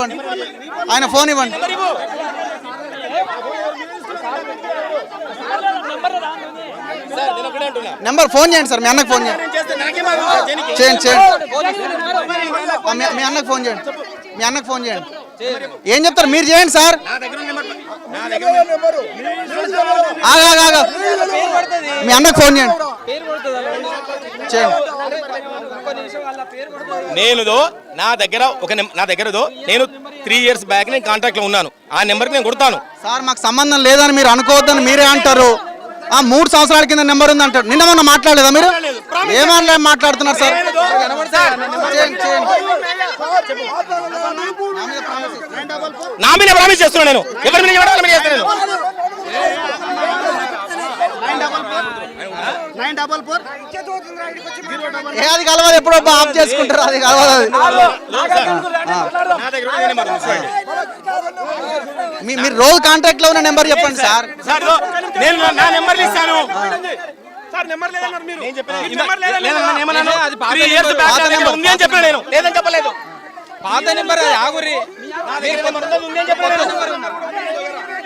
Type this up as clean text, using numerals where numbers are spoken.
ఆయన ఫోన్ ఇవ్వండి. Number phone చేయండి సార్, మీ అన్నకు ఫోన్ చేయండి. చేయండి మీ అన్నకు ఫోన్ చేయండి, మీ అన్నకు ఫోన్ చేయండి. ఏం చెప్తారు మీరు చేయండి సార్. మీ అన్నకు ఫోన్ చేయండి. నా దగ్గర నేను 3 years బ్యాక్ నేను కాంటాక్ట్ లో ఉన్నాను. ఆ నెంబర్కి నేను కొడతాను సార్. మాకు సంబంధం లేదని మీరు అనుకోవద్దని మీరే అంటారు. 3 సంవత్సరాల కింద నెంబర్ ఉంది అంటారు. నిన్న మొన్న మాట్లాడలేదా మీరు? ఏమన్నా మాట్లాడుతున్నారు సార్? నా మీద ప్రామిస్ చేస్తున్నాను నేను. ఎవరి మీద చేస్తున్నాను? 944 అది కలవదు. ఎప్పుడో ఆఫ్ చేసుకుంటారు, అది కలవదు. మీరు రోజు కాంటాక్ట్ లో ఉన్న నెంబర్ చెప్పండి సార్. నేను నా నెంబర్ ఇస్తాను. పాత నెంబర్ ఆగురి.